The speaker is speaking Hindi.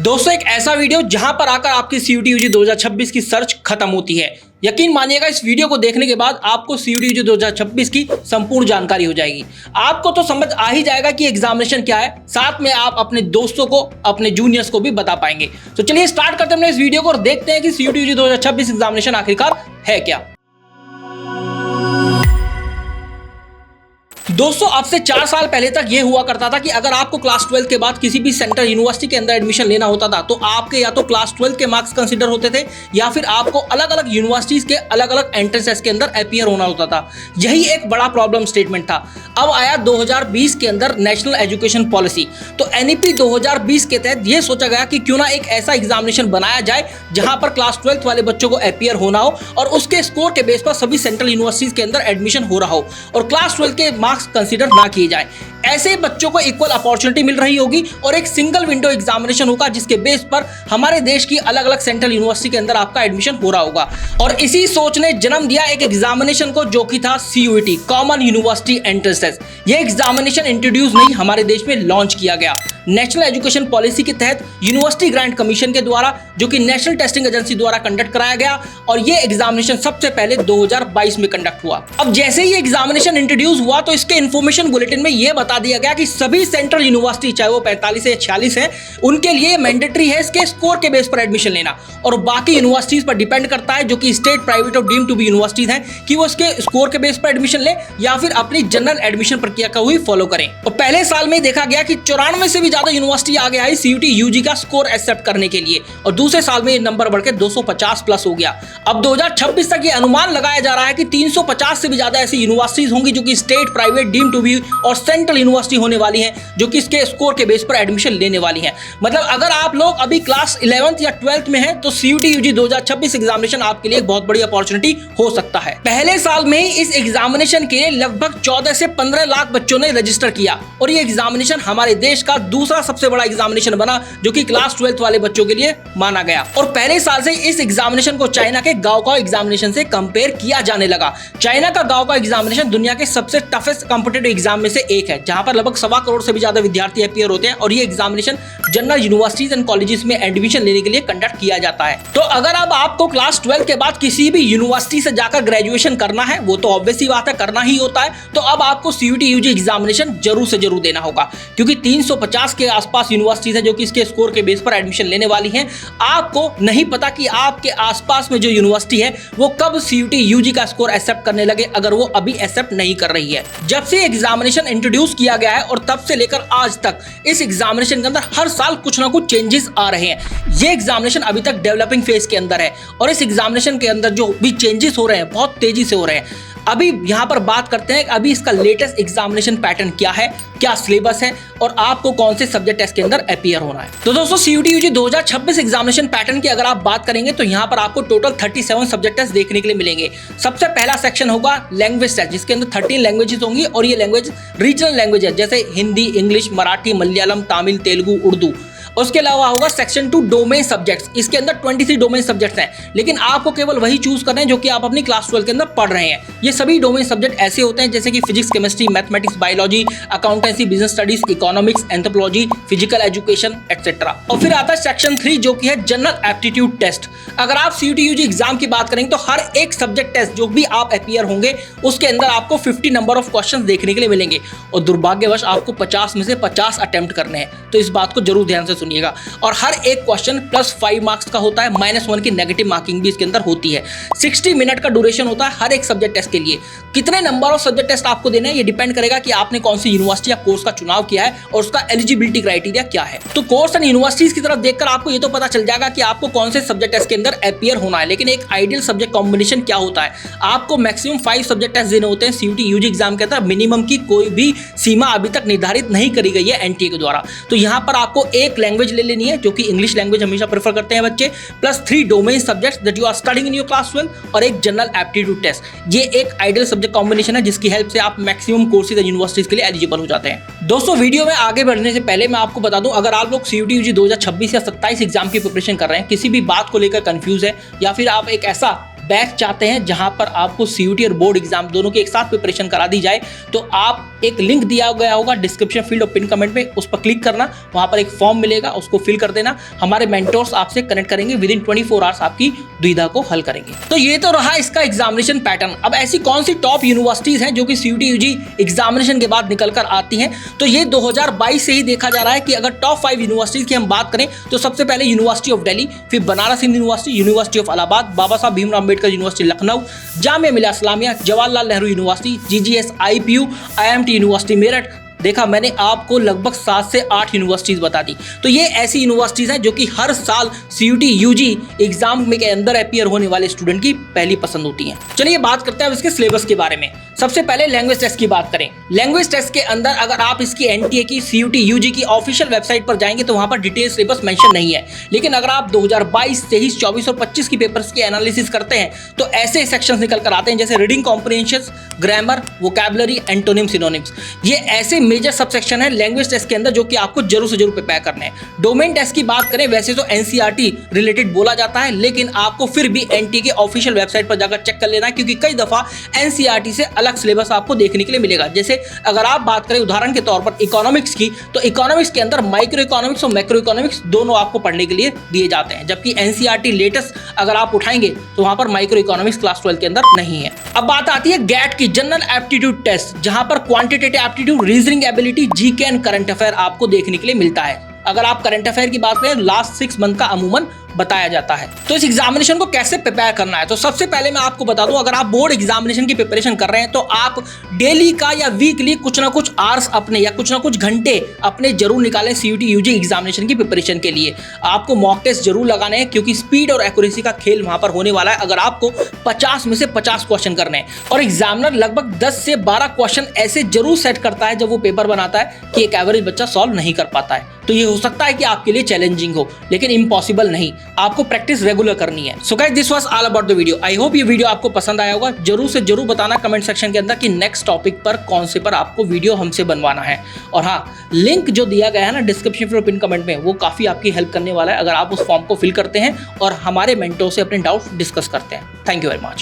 दोस्तों एक ऐसा वीडियो जहां पर आकर आपकी सीयूटी यूजी 2026 की सर्च खत्म होती है। यकीन मानिएगा इस वीडियो को देखने के बाद आपको सीयूटी यूजी 2026 की संपूर्ण जानकारी हो जाएगी। आपको तो समझ आ ही जाएगा कि एग्जामिनेशन क्या है, साथ में आप अपने दोस्तों को, अपने जूनियर्स को भी बता पाएंगे। तो चलिए स्टार्ट करते हैं इस वीडियो को और देखते हैं कि सीयूटी यूजी 2026 एग्जामिनेशन आखिरकार है क्या। दोस्तों अब से 4 साल पहले तक ये हुआ करता था कि अगर आपको क्लास 12 के बाद किसी भी सेंट्रल यूनिवर्सिटी के अंदर एडमिशन लेना होता था तो आपके या तो क्लास 12 के मार्क्स कंसीडर होते थे या फिर आपको अलग अलग यूनिवर्सिटीज के अलग अलग एंट्रेंसेस के अंदर अपीयर होना होता था। यही एक बड़ा प्रॉब्लम स्टेटमेंट था। अब आया 2020 के अंदर नेशनल एजुकेशन पॉलिसी। तो एनईपी 2020 के तहत ये सोचा गया कि क्यों ना एक ऐसा एग्जामिनेशन बनाया जाए जहां पर क्लास 12 वाले बच्चों को अपीयर होना हो और उसके स्कोर के बेस पर सभी सेंट्रल यूनिवर्सिटीज के अंदर एडमिशन हो रहा हो और क्लास 12 के मार्क्स कंसीडर ना किए जाए। ऐसे बच्चों को इक्वल अपॉर्चुनिटी मिल रही होगी और एक सिंगल विंडो एग्जामिनेशन होगा जिसके बेस पर हमारे देश की अलग अलग सेंट्रल यूनिवर्सिटी के अंदर आपका एडमिशन हो रहा होगा। और इसी सोच ने जन्म दिया एक एग्जामिनेशन को जो कि था CUET, common university entrance test. ये एग्जामिनेशन इंट्रोड्यूस नहीं, हमारे देश में लॉन्च किया गया नेशनल एजुकेशन पॉलिसी के तहत यूनिवर्सिटी ग्रांट कमीशन के द्वारा, जो कि नेशनल टेस्टिंग एजेंसी द्वारा कंडक्ट कराया गया और ये एग्जामिनेशन सबसे पहले 2022 में कंडक्ट हुआ। अब जैसे ही एग्जामिनेशन इंट्रोड्यूस हुआ तो इसके इन्फॉर्मेशन बुलेटिन में यह बता दिया गया कि सभी सेंट्रल यूनिवर्सिटी, चाहे वो 45 या 46 है, उनके लिए मैंडेटरी है इसके स्कोर के बेस पर एडमिशन लेना और बाकी यूनिवर्सिटीज पर डिपेंड करता है जो कि स्टेट, प्राइवेट और डीम्ड टू बी यूनिवर्सिटीज हैं कि वो इसके स्कोर के बेस पर एडमिशन ले या फिर अपनी जनरल एडमिशन प्रक्रिया का हुई फॉलो करें। और पहले साल में देखा गया कि 94 से भी ज्यादा यूनिवर्सिटी आगे आई सीयूटी यूजी का स्कोर एक्सेप्ट करने के लिए और दूसरे साल में ये नंबर बढ़कर 250 प्लस हो गया। अब 2026 तक ये अनुमान लगाया जा रहा है कि 350 से भी ज्यादा ऐसी यूनिवर्सिटीज होंगी जो कि state, private, deemed to be और सेंट्रल यूनिवर्सिटी होने वाली हैं जो कि इसके स्कोर के बेस पर एडमिशन लेने वाली हैं। मतलब अगर आप लोग अभी क्लास 11th या 12th में हैं तो सीयूटी यूजी 2026 एग्जामिनेशन आपके लिए एक बहुत बड़ी अपॉर्चुनिटी हो सकता है। पहले साल में इस एग्जामिनेशन के लिए लगभग 14 से 15 लाख बच्चों ने रजिस्टर किया और ये एग्जामिनेशन हमारे देश का दूसरा सबसे बड़ा एग्जामिनेशन बना जो कि क्लास 12th वाले बच्चों के लिए माना गया। और पहले साल से इस एग्जामिनेशन को चाइना के गाओकाओ एग्जामिनेशन से कंपेयर किया जाने लगा। चाइना का गाओकाओ एग्जामिनेशन दुनिया के सबसे टफेस्ट कॉम्पिटिटिव एग्जाम में से एक है जहां पर लगभग 1.25 करोड़ से भी ज्यादा विद्यार्थी अपीयर होते हैं और ये examination general universities and colleges में एडमिशन लेने के लिए कंडक्ट किया जाता है। तो अगर अब आपको क्लास 12 के बाद किसी भी यूनिवर्सिटी से जाकर ग्रेजुएशन करना है, वो तो ऑब्वियस ही बात है, करना ही होता है, तो अब आपको सीयूटी यूजी एग्जामिनेशन जरूर से जरूर देना होगा क्योंकि 350 के आसपास यूनिवर्सिटीज हैं जो कि इसके स्कोर के बेस पर एडमिशन लेने वाली हैं। आपको नहीं पता कि आपके आसपास में जो यूनिवर्सिटी है वो कब सीयूटी यूजी का स्कोर एक्सेप्ट करने लगे, अगर वो अभी एक्सेप्ट नहीं कर रही है। जब से एग्जामिनेशन इंट्रोड्यूस किया गया है और तब से लेकर आज तक इस एग्जामिनेशन के अंदर हर साल कुछ ना कुछ चेंजेस आ रहे हैं। ये एग्जामिनेशन अभी तक डेवलपिंग फेज के अंदर है और इस एग्जामिनेशन के अंदर जो भी चेंजेस हो रहे हैं बहुत तेजी से हो रहे हैं। अभी यहां पर बात करते हैं अभी इसका लेटेस्ट एग्जामिनेशन पैटर्न क्या है, क्या सिलेबस है और आपको कौन से सब्जेक्ट टेस्ट के अंदर अपीयर होना है। तो दोस्तों सीयूटी यूजी 2026 एग्जामिनेशन पैटर्न की अगर आप बात करेंगे तो यहां पर आपको टोटल 37 सब्जेक्ट टेस्ट देखने के लिए मिलेंगे। सबसे पहला सेक्शन होगा लैंग्वेज टेस्ट जिसके अंदर 13 लैंग्वेजेस होंगी और ये लैंग्वेज रीजनल लैंग्वेज है जैसे हिंदी, इंग्लिश, मराठी, मलयालम, तमिल, तेलुगु, उर्दू। उसके अलावा होगा सेक्शन 2 डोमेन सब्जेक्ट्स। इसके अंदर 23 डोमेन सब्जेक्ट्स हैं लेकिन आपको केवल वही चूज करना है जो कि आप अपनी क्लास 12 के अंदर पढ़ रहे हैं। ये सभी डोमेन सब्जेक्ट ऐसे होते हैं जैसे कि physics, chemistry, mathematics, biology, accountancy, business studies, economics, anthropology, physical education etcetera. और फिर आता है सेक्शन 3 जो कि है जनरल एप्टीट्यूड टेस्ट। अगर आप सीयूटी यूजी एग्जाम की बात करेंगे तो हर एक सब्जेक्ट टेस्ट जो भी आप अपीयर होंगे उसके अंदर आपको 50 नंबर ऑफ क्वेश्चन देखने के लिए मिलेंगे और दुर्भाग्यवश आपको 50 में से 50 अटेम्प्ट करने हैं। तो इस बात को जरूर ध्यान से सुनिएगा और हर एक क्वेश्चन +5 मार्क्स का होता है, -1 की नेगेटिव मार्किंग भी इसके अंदर होती है। 60 मिनट का ड्यूरेशन होता है हर एक सब्जेक्ट टेस्ट के लिए। कितने नंबर ऑफ सब्जेक्ट टेस्ट आपको देने हैं ये डिपेंड करेगा कि आपने कौन सी यूनिवर्सिटी या कोर्स का चुनाव किया है और उसका एलिजिबिलिटी क्राइटेरिया क्या है। तो कोर्स एंड यूनिवर्सिटीज की तरफ देखकर आपको ये तो पता चल जाएगा कि आपको कौन से सब्जेक्ट टेस्ट के अंदर अपीयर होना है। लेकिन एक आइडियल सब्जेक्ट कॉम्बिनेशन क्या होता है, आपको मैक्सिमम 5 सब्जेक्ट टेस्ट देने होते हैं सीयूटी यूजी एग्जाम के अंदर। मिनिमम की कोई भी सीमा अभी तक निर्धारित नहीं करी गई है एनटीए के द्वारा। तो यहाँ पर आपको एक लैंग्वेज ले लेनी है जो कि इंग्लिश लैंग्वेज हमेशा प्रेफर करते हैं बच्चे, +3 domain subjects that you are studying in your class 12 और एक जनरल एप्टीट्यूड टेस्ट। ये एक आइडियल सब्जेक्ट कॉम्बिनेशन है जिसकी हेल्प से आप मैक्सिमम कोर्सेज एंड यूनिवर्सिटीज के लिए एलिजिबल हो जाते हैं। दोस्तों वीडियो में आगे बढ़ने से पहले मैं आपको बता दूं, अगर आप लोग सीयूटी यूजी 2026 या 27 एग्जाम की प्रिपरेशन कर रहे हैं, किसी भी बात को लेकर कंफ्यूज है या फिर आप एक ऐसा बैच चाहते हैं जहां पर आपको CUT और बोर्ड एग्जाम दोनों की एक साथ प्रिपरेशन करा दी जाए, तो आप एक लिंक दिया गया होगा डिस्क्रिप्शन फील्ड और पिन कमेंट में, उस पर क्लिक करना, वहां पर एक फॉर्म मिलेगा, उसको फिल कर देना। हमारे मेंटोर्स आपसे कनेक्ट करेंगे, विद इन 24 आवर्स आपकी दुविधा को हल करेंगे। तो ये तो रहा इसका एग्जामिनेशन पैटर्न। अब ऐसी कौन सी टॉप यूनिवर्सिटीज हैं जो कि CUT UG एग्जामिनेशन के बाद निकल कर आती हैं, तो ये 2022 से ही देखा जा रहा है कि अगर टॉप 5 यूनिवर्सिटीज की हम बात करें तो सबसे पहले यूनिवर्सिटी ऑफ दिल्ली, फिर Banaras Hindu university, university of Allahabad, Baba Saheb Bhimrao Ambedkar university Lucknow, Jamia Millia Islamia, Jawaharlal Nehru university, GGS, IPU, IMT university Meerut. देखा मैंने आपको लगभग 7 से 8 यूनिवर्सिटीज बता दी। तो ये ऐसी यूनिवर्सिटीज हैं जो कि हर साल CUT UG एग्जाम में के अंदर अपीयर होने वाले स्टूडेंट की पहली पसंद होती हैं। चलिए बात करते हैं अब इसके सिलेबस के बारे में। सबसे पहले लैंग्वेज टेस्ट की बात करें। लैंग्वेज टेस्ट के अंदर अगर आप इसकी NTA की CUT UG की ऑफिशियल वेबसाइट पर जाएंगे तो वहां पर डिटेल सिलेबस मेंशन नहीं है, लेकिन अगर आप 2022, 23, 24 और 25 की पेपर्स की एनालिसिस करते हैं तो ऐसे सेक्शंस निकल कर आते हैं जैसे reading comprehension, grammar, vocabulary, antonym, synonyms. ये ऐसे मेजर सबसेक्शन है लैंग्वेज टेस्ट के अंदर जो कि आपको जरूर से जरूर प्रिपेयर करने हैं। डोमेन टेस्ट की बात करें, वैसे तो NCERT रिलेटेड बोला जाता है, लेकिन आपको फिर भी NTA के ऑफिशियल वेबसाइट पर जाकर चेक कर लेना है, क्योंकि कई दफा NCERT से अलग सिलेबस आपको देखने के लिए मिलेगा। जैसे अगर आप बात करें उदाहरण के तौर पर इकोनॉमिक्स की, तो इकोनॉमिक्स के अंदर माइक्रो इकोनॉमिक्स और मैक्रो इकोनॉमिक्स दोनों आपको पढ़ने के लिए दिए जाते हैं, जबकि NCERT लेटेस्ट अगर आप उठाएंगे तो वहां पर माइक्रो इकोनॉमिक्स क्लास 12 के अंदर नहीं है। अब बात आती है GAT की, जनरल एप्टीट्यूड टेस्ट, जहां पर quantitative aptitude, reasoning ability, GK and current affair आपको देखने के लिए मिलता है। अगर आप करंट अफेयर की बात करें, लास्ट 6 मंथ का अमूमन बताया जाता है। तो इस एग्जामिनेशन को कैसे प्रिपेयर करना है, तो सबसे पहले मैं आपको बता दूं, अगर आप बोर्ड एग्जामिनेशन की प्रिपरेशन कर रहे हैं तो आप डेली का या वीकली कुछ ना कुछ आवर्स अपने या कुछ ना कुछ घंटे अपने जरूर निकालें CUT UG एग्जामिनेशन की प्रिपरेशन के लिए। आपको मॉक टेस्ट जरूर लगाने हैं, क्योंकि स्पीड और एक्यूरेसी का खेल वहां पर होने वाला है। अगर आपको 50 में से 50 क्वेश्चन करने हैं और एग्जामिनर लगभग 10 से 12 क्वेश्चन ऐसे जरूर सेट करता है जब वो पेपर बनाता है कि एक एवरेज बच्चा सॉल्व नहीं कर पाता है, तो ये हो सकता है कि आपके लिए चैलेंजिंग हो, लेकिन इम्पॉसिबल नहीं। आपको प्रैक्टिस रेगुलर करनी है। So guys, this was all about the video. I hope ये वीडियो आपको पसंद आया होगा। जरूर से जरूर बताना कमेंट सेक्शन के अंदर कि नेक्स्ट टॉपिक पर कौन से पर आपको वीडियो हमसे बनवाना है। और हाँ, लिंक जो दिया गया है ना डिस्क्रिप्शन और पिन कमेंट में, वो काफी आपकी हेल्प करने वाला है अगर आप उस फॉर्म को फिल करते हैं और हमारे मेंटोर से अपने डाउट डिस्कस करते हैं। Thank you very much.